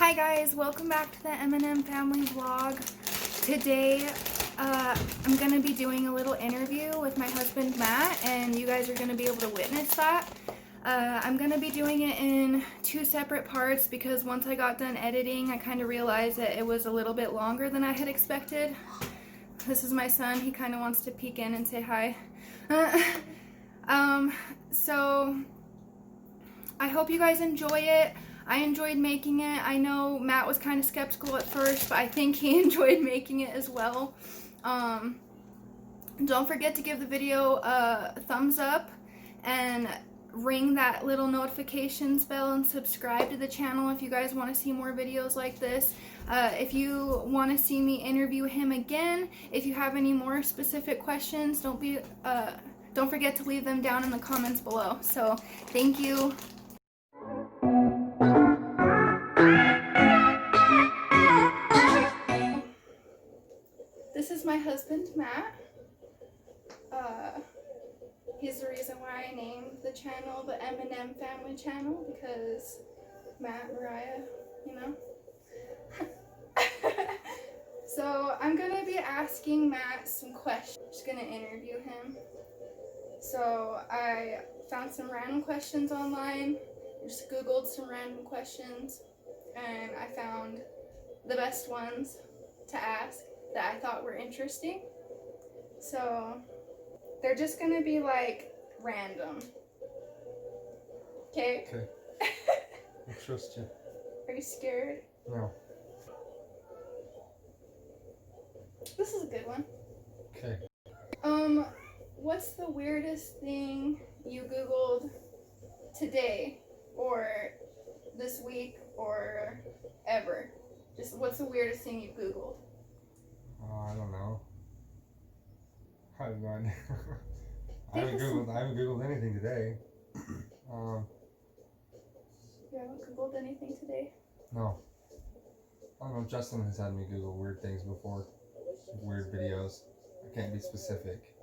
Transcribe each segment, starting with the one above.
Hi guys, welcome back to the M&M family vlog. Today I'm going to be doing a little interview with my husband Matt, and you guys are going to be able to witness that. I'm going to be doing it in two separate parts because once I got done editing I kind of realized that it was a little bit longer than I had expected. This is my son, he kind of wants to peek in and say hi. So I hope you guys enjoy it. I enjoyed making it. I know Matt was kind of skeptical at first, but I think he enjoyed making it as well. Don't forget to give the video a thumbs up and ring that little notifications bell and subscribe to the channel if you guys want to see more videos like this. If you want to see me interview him again, if you have any more specific questions, don't forget to leave them down in the comments below. So, thank you. This is my husband, Matt. He's the reason why I named the channel the M&M Family Channel, because Matt, Mariah, you know. So I'm gonna be asking Matt some questions. Just gonna interview him. So I found some random questions online. Just Googled some random questions, and I found the best ones to ask that I thought were interesting. So they're just gonna be like random. Okay? Okay. I trust you. Are you scared? No. This is a good one. Okay. What's the weirdest thing you Googled today, or this week, or ever? Just what's the weirdest thing you Googled? I don't know. I have no idea. I haven't Googled anything today. You haven't Googled anything today? No. I don't know. Justin has had me Google weird things before. Weird videos. I can't be specific.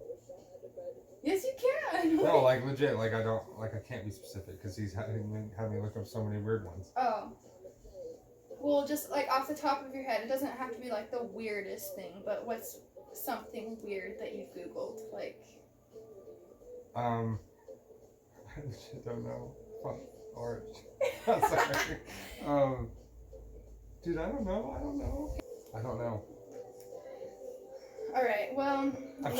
Yes, you can. No, like legit. Like I can't be specific because he's having me look up so many weird ones. Oh. Well, just like off the top of your head, it doesn't have to be like the weirdest thing, but what's something weird that you Googled? Like. I legit don't know. Fuck. Orange. Sorry. Dude, I don't know. All right. Well, I'm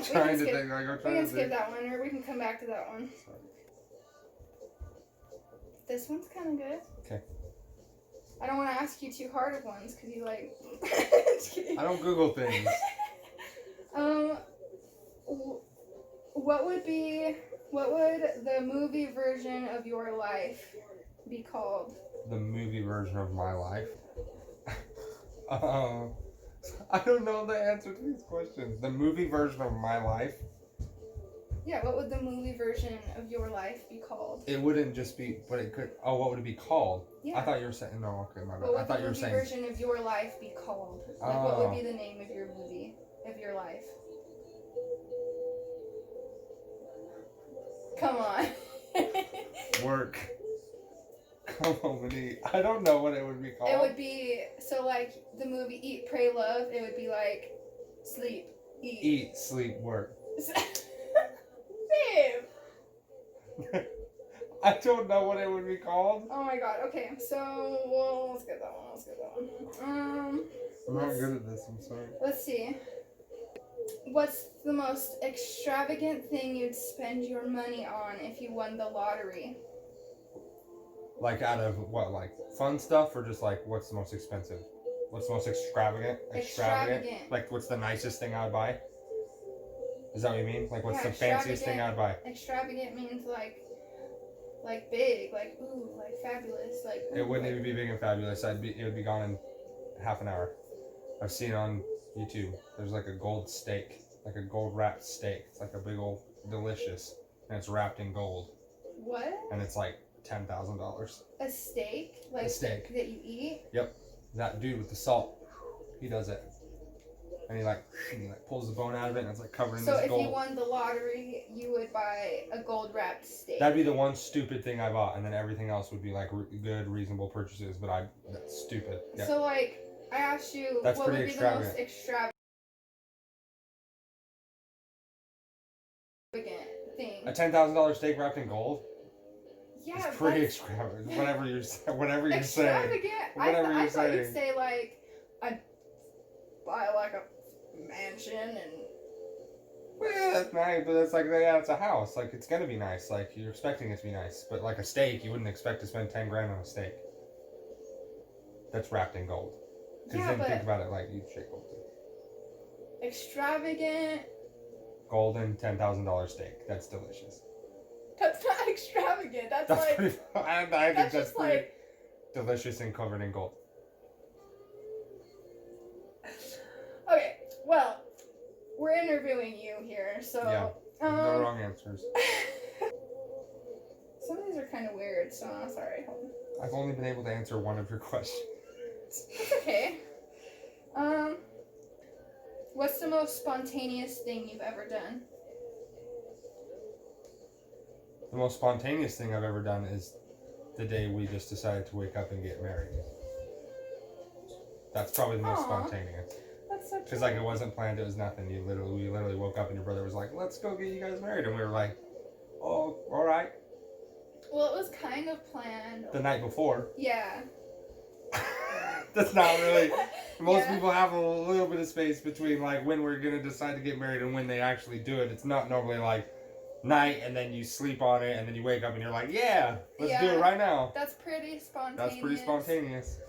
trying to think. We can skip that one, or we can come back to that one. Sorry. This one's kind of good. Okay. I don't want to ask you too hard of ones because you like. I don't Google things. What would the movie version of your life be called? The movie version of my life? I don't know the answer to these questions. The movie version of my life? Yeah, what would the movie version of your life be called? It wouldn't just be, but it could. Oh, what would it be called? Yeah. I thought you were saying. No, okay, my bad. What I thought you were saying. What would the movie version of your life be called? Like, what would be the name of your movie, of your life? Come on. Work. Come home and eat. I don't know what it would be called. It would be, so like the movie Eat, Pray, Love, it would be like sleep, eat. Eat, sleep, work. Babe. I don't know what it would be called. Oh my god, okay, so, well, let's get that one. I'm not good at this, I'm sorry. Let's see. What's the most extravagant thing you'd spend your money on if you won the lottery? Like out of what, like fun stuff, or just like what's the most expensive? What's the most extravagant? Extravagant. Like what's the nicest thing I'd buy? Is that what you mean? Like what's the fanciest thing I'd buy? Extravagant means like big, like ooh, like fabulous, like. Ooh, it wouldn't even be big and fabulous. It would be gone in half an hour. I've seen on YouTube. There's like a gold steak, like a gold wrapped steak. It's like a big old delicious, and it's wrapped in gold. What? And it's like $10,000. A steak? Like a steak that you eat? Yep. That dude with the salt, he does it. and he like pulls the bone out of it, and it's like covered in So this if gold. you won the lottery, you would buy a gold wrapped steak. That'd be the one stupid thing I bought, and then everything else would be like good, reasonable purchases. But that's stupid. Yeah. So like, I asked you, That's what would pretty be the most extravagant thing? A $10,000 steak wrapped in gold. Yeah, It's pretty that's extravagant. Whatever you're saying. extravagant. Whatever I you're thought you'd saying. say like, I'd buy like a mansion and. Well, that's nice, but it's like, yeah, it's a house. Like, it's gonna be nice. Like, you're expecting it to be nice. But like a steak, you wouldn't expect to spend 10 grand on a steak. That's wrapped in gold. Because Yeah, then but think about it, like, you'd shake gold. extravagant. Golden $10,000 steak. That's delicious. That's not extravagant. That's That's like. pretty. I think That's that's just pretty like. delicious and covered in gold. Okay, well, we're interviewing you here, so. Yeah. No wrong answers. Some of these are kind of weird, so I'm sorry. Hold on. I've only been able to answer one of your questions. It's okay. What's the most spontaneous thing you've ever done? The most spontaneous thing I've ever done is the day we just decided to wake up and get married. That's probably the most Aw. spontaneous. That's so cute. Because like it wasn't planned, it was nothing. We literally woke up and your brother was like, "Let's go get you guys married," and we were like, "Oh, all right." Well, it was kind of planned. The night before. Yeah. That's not really. Most Yeah. people have a little bit of space between like when we're gonna decide to get married and when they actually do it. It's not normally like night and then you sleep on it and then you wake up and you're like, "Yeah, let's do Yeah. it right now." That's pretty spontaneous. That's pretty spontaneous.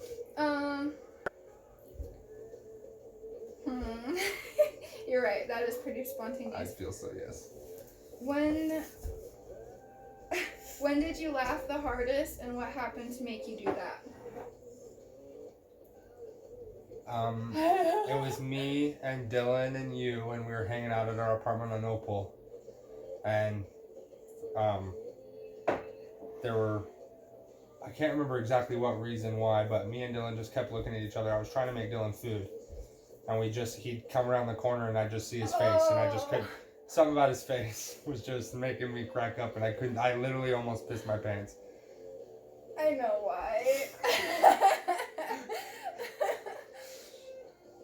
You're right. That is pretty I spontaneous. feel so, yes. When did you laugh the hardest, and what happened to make you do that? It was me and Dylan and you, and we were hanging out at our apartment on Opal, and there were, I can't remember exactly what reason why, but me and Dylan just kept looking at each other. I was trying to make Dylan food, and he'd come around the corner and I'd just see his face, and I just couldn't, something about his face was just making me crack up, and I literally almost pissed my pants. I know why.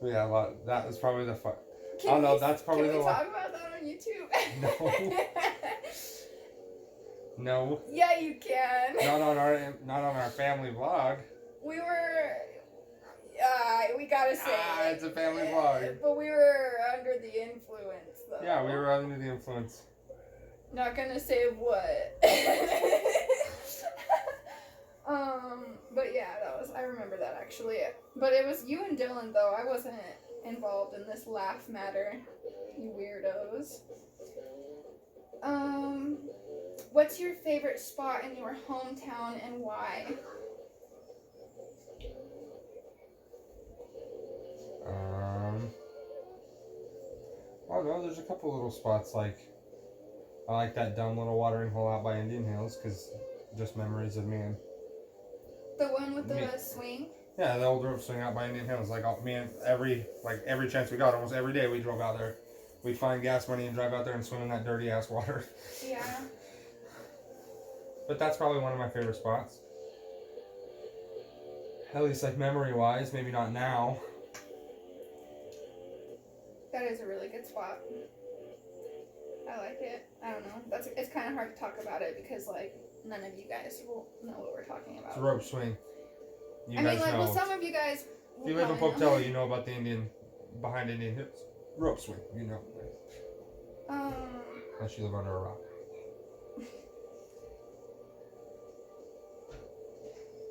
Yeah, that was probably the fun. Can Oh no, we- that's probably Can the we one. talk about that on YouTube? No. Yeah, you can. Not on our family vlog. We were. We gotta say. It's a family vlog. But we were under the influence, though. Yeah, we were under the influence. Not gonna say what. But yeah, I remember that actually. But it was you and Dylan though. I wasn't involved in this laugh matter. You weirdos. What's your favorite spot in your hometown and why? Oh no, there's a couple little spots like I like that dumb little watering hole out by Indian Hills because just memories of me and The one with the Me. swing? yeah, the old rope swing out by Indian Hills. Like me and every chance we got, almost every day we drove out there. We'd find gas money and drive out there and swim in that dirty ass water. Yeah. But that's probably one of my favorite spots. At least like memory wise, maybe not now. That is a really good spot. I like it. I don't know. It's kind of hard to talk about it because like none of you guys will know what we're talking It's a about. rope swing. You I guys mean, like, know. well, some of you guys. If you live in Pocatello, you know about the behind Indian Hills. Rope swing, you know. Unless you live under a rock.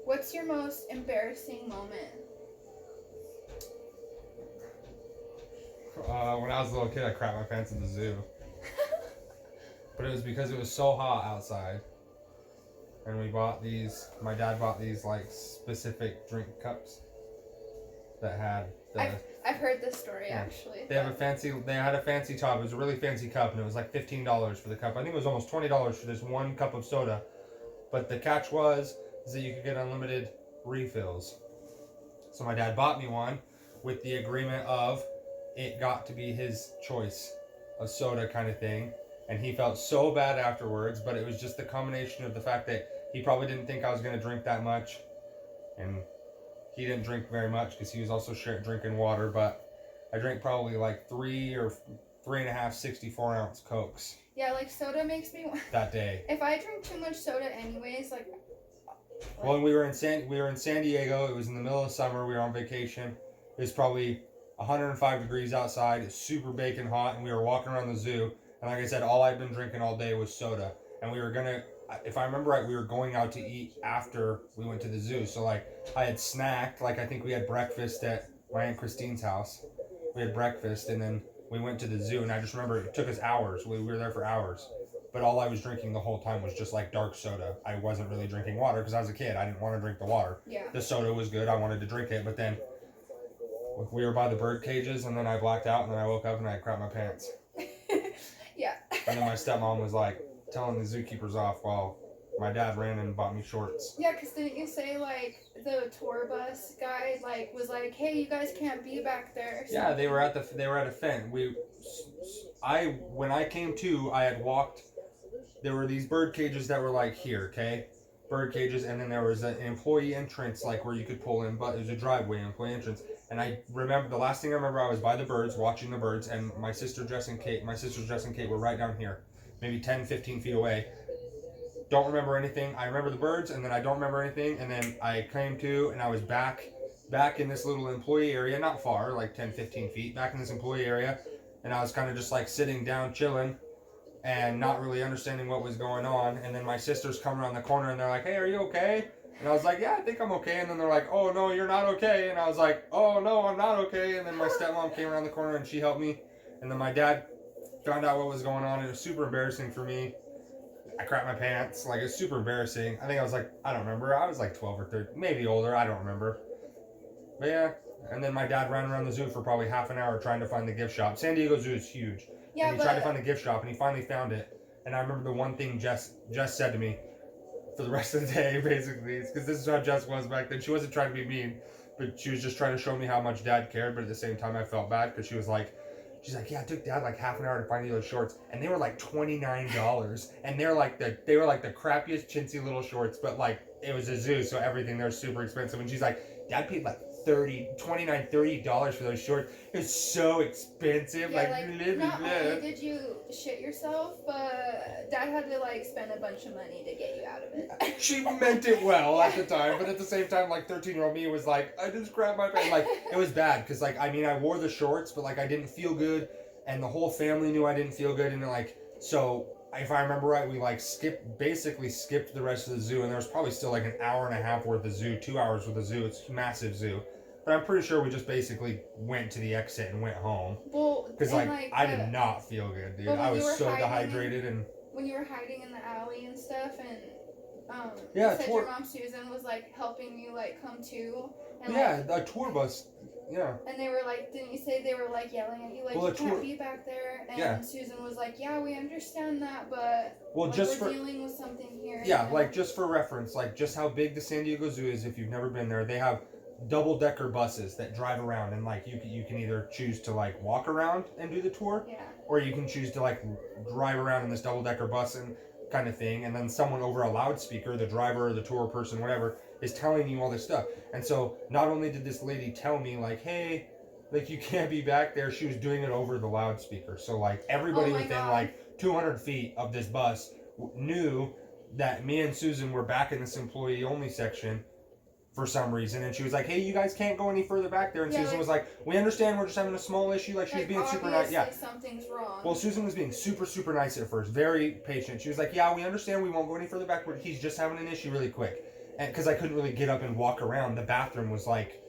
What's your most embarrassing moment? When I was a little kid, I crapped my pants at the zoo. But it was because it was so hot outside. And my dad bought these like specific drink cups that had I've heard this story Yeah. actually. they had a fancy top. It was a really fancy cup and it was like $15 for the cup. I think it was almost $20 for this one cup of soda. But the catch is that you could get unlimited refills. So my dad bought me one with the agreement of it got to be his choice of soda kind of thing. And he felt so bad afterwards, but it was just the combination of the fact that he probably didn't think I was going to drink that much. And he didn't drink very much because he was also drinking water, but I drank probably like 3 or 3.5 64-ounce Cokes. Yeah, like soda makes me that day. If I drink too much soda anyways, like well, when we were in San Diego, it was in the middle of summer, we were on vacation. It was probably 105 degrees outside, it's super baking hot, and we were walking around the zoo, and like I said, all I'd been drinking all day was soda. And we were gonna, if I remember right, we were going out to eat after we went to the zoo. So like I had snacked, like I think we had breakfast at my Aunt Christine's house. We had breakfast and then we went to the zoo, and I just remember it took us hours. We were there for hours. But all I was drinking the whole time was just like dark soda. I wasn't really drinking water because I was a kid. I didn't want to drink the water. Yeah. The soda was good. I wanted to drink it. But then we were by the bird cages, and then I blacked out, and then I woke up and I crapped my pants. Yeah. And then my stepmom was like telling the zookeepers off while my dad ran and bought me shorts. Yeah, because didn't you say like the tour bus guy like was like, hey, you guys can't be back there? Yeah, they were at a fence. When I came to, I had walked. There were these bird cages that were like here, okay, bird cages, and then there was an employee entrance like where you could pull in, but it was a driveway employee entrance. And I remember the last thing I remember, I was by the birds watching the birds, and my sister Jess and Kate were right down here, maybe 10, 15 feet away. Don't remember anything. I remember the birds, and then I don't remember anything, and then I came to, and I was back in this little employee area, not far, like 10, 15 feet, back in this employee area, and I was kind of just like sitting down, chilling, and not really understanding what was going on. And then my sisters come around the corner, and they're like, hey, are you okay? And I was like, yeah, I think I'm okay. And then they're like, oh, no, you're not okay. And I was like, oh, no, I'm not okay. And then my stepmom came around the corner, and she helped me. And then my dad found out what was going on. It was super embarrassing for me. I crapped my pants. Like, it's super embarrassing. I think I was like, I don't remember. I was like 12 or 13, maybe older. I don't remember. But yeah. And then my dad ran around the zoo for probably half an hour trying to find the gift shop. San Diego Zoo is huge. Yeah, and he tried to find the gift shop, and he finally found it. And I remember the one thing Jess said to me for the rest of the day, basically, because this is how Jess was back then. She wasn't trying to be mean, but she was just trying to show me how much Dad cared. But at the same time, I felt bad because she's like, yeah, it took Dad like half an hour to find those shorts, and they were like $29, and they were like the crappiest chintzy little shorts, but like it was a zoo, so everything there was super expensive. And she's like, Dad paid like $30 for those shorts. It was so expensive. Yeah, like not only did you shit yourself, but Dad had to like spend a bunch of money to get you out of it. She meant it well at the time, but at the same time, like 13-year-old me was like, I just grabbed my pants. Like it was bad because like I mean I wore the shorts, but like I didn't feel good, and the whole family knew I didn't feel good, and like so. If I remember right, we like basically skipped the rest of the zoo, and there was probably still like an hour and a half worth of zoo, 2 hours worth of zoo. It's a massive zoo. But I'm pretty sure we just basically went to the exit and went home. Well, because like I did not feel good, dude. I was so dehydrated and. When you were hiding in the alley and stuff, and yeah, you said your mom Susan was like helping you like come to. And, yeah, like, a tour bus. Yeah. And they were like, didn't you say they were like yelling at you like you can't be back there? And yeah. Susan was like, yeah, we understand that, but well, like, just we're dealing with something here. Yeah, like just for reference, like just how big the San Diego Zoo is. If you've never been there, they have double-decker buses that drive around, and like you can either choose to like walk around and do the tour, yeah, or you can choose to like drive around in this double-decker bus and kind of thing, and then someone over a loudspeaker, the driver or the tour person, whatever, is telling you all this stuff. And so not only did this lady tell me like, hey, like you can't be back there, she was doing it over the loudspeaker. So like everybody within like 200 feet of this bus knew that me and Susan were back in this employee only section for some reason, and she was like, hey, you guys can't go any further back there. And Susan was like, we understand, we're just having a small issue. Like she was being super nice. Yeah, something's wrong. Well, Susan was being super nice at first, very patient. She was like, yeah, we understand, we won't go any further back, but he's just having an issue really quick. And because I couldn't really get up and walk around, the bathroom was like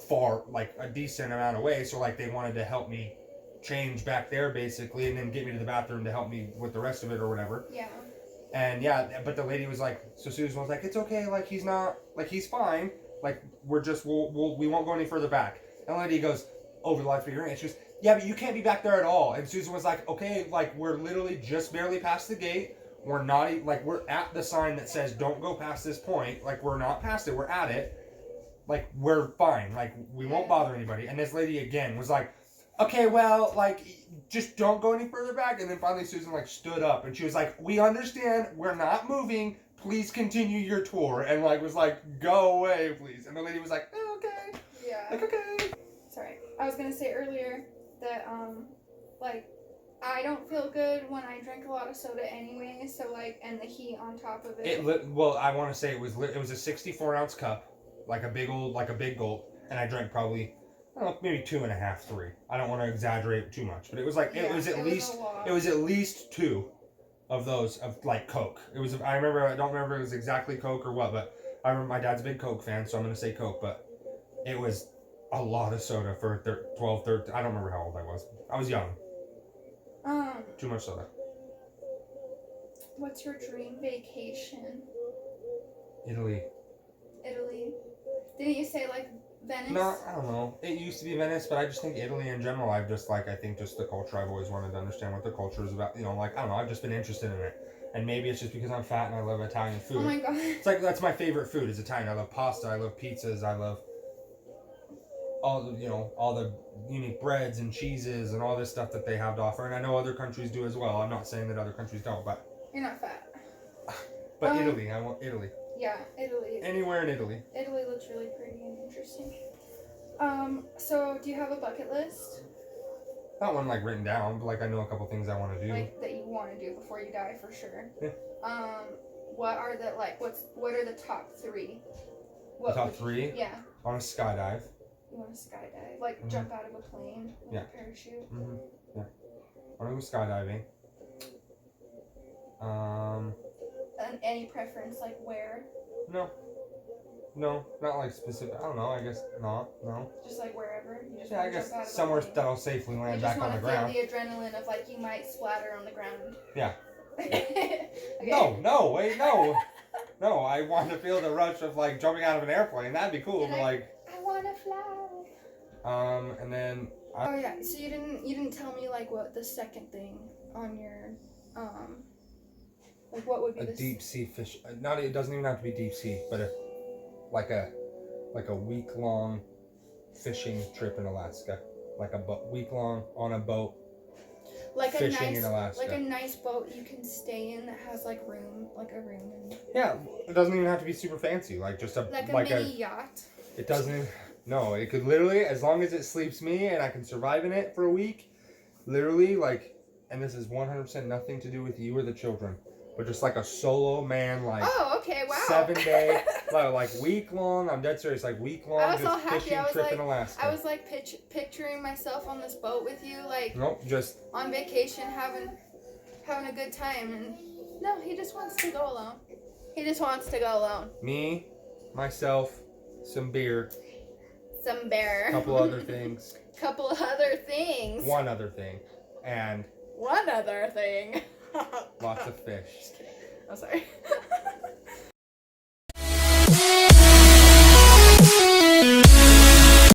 far, like a decent amount away, so like they wanted to help me change back there basically, and then get me to the bathroom to help me with the rest of it or whatever. Yeah. And yeah, but the lady was like, so Susan was like, it's okay, like he's not, like he's fine, like we're just, we won't go any further back. And the lady goes over the loudspeaker, and she goes, yeah, but you can't be back there at all. And Susan was like, okay, like we're literally just barely past the gate. We're not, like we're at the sign that says don't go past this point. Like we're not past it, we're at it. Like we're fine, like we won't bother anybody. And this lady again was like, okay, well, like, just don't go any further back. And then finally Susan, like, stood up and she was like, we understand, we're not moving, please continue your tour. And, like, was like, go away, please. And the lady was like, oh, okay. Yeah. Like, okay. Sorry. I was gonna say earlier that, like, I don't feel good when I drink a lot of soda anyway, so, like, and the heat on top of it. Well, I want to say it was a 64-ounce cup, like a big gulp, and I drank probably, I don't know, maybe 2.5, 3. I don't want to exaggerate too much, but it was like, it was at least 2 of those of, like, Coke. It was, I don't remember if it was exactly Coke or what, but I remember my dad's a big Coke fan, so I'm going to say Coke, but it was a lot of soda for 12, 13, I don't remember how old I was. I was young. Too much soda. What's your dream vacation? Italy. Didn't you say, like, Venice? No, I don't know. It used to be Venice, but I just think Italy in general, I think just the culture, I've always wanted to understand what the culture is about. You know, like, I don't know, I've just been interested in it. And maybe it's just because I'm fat and I love Italian food. Oh my god. It's like, that's my favorite food is Italian. I love pasta, I love pizzas, I love all the unique breads and cheeses and all this stuff that they have to offer. And I know other countries do as well. I'm not saying that other countries don't, but... You're not fat. But Italy, I want Italy. Yeah, Italy. Anywhere in Italy. Italy looks really pretty and interesting. So do you have a bucket list? Not one, like, written down, but, like, I know a couple things I want to do. Like, that you want to do before you die, for sure. Yeah. What are the, like, what are the top 3? The top 3? Yeah. I want to skydive. You want to skydive? Like, Mm-hmm. jump out of a plane with a parachute? Mm-hmm. Yeah. I want to go skydiving. And any preference, like, where? No, not like specific. I don't know. I guess not. No. Just like wherever. You just Yeah, I want to guess jump out of somewhere a plane. that'll safely land back on the You ground. just want to feel the adrenaline of, like, you might splatter on the ground. Yeah. Okay. No, wait, no. No, I want to feel the rush of, like, jumping out of an airplane. That'd be cool, but, like... I want to fly. And then... Oh yeah, so you didn't tell me, like, what the second thing on your, like, what would be a the deep sea fish. It doesn't even have to be deep sea, but a week-long fishing trip in Alaska. Like a week-long on a boat. like fishing in Alaska. Like a nice boat you can stay in that has, like, room in. Yeah, it doesn't even have to be super fancy. Like just a Like a mini yacht. It doesn't. No, it could literally, as long as it sleeps me and I can survive in it for a week, literally, like, and this is 100% nothing to do with you or the children, but just like a solo man, like, Oh, okay, wow. 7-day, like week long. I'm dead serious, like week long. I was just all happy. fishing I was trip like, in Alaska. I was like picturing myself on this boat with you, like, Nope, just on vacation, having a good time, and no, he just wants to go alone. He just wants to go alone. me, myself, some beer, Some bear. couple other things, Couple other things. one other thing, and One other thing. lots of fish. Just kidding. I'm sorry.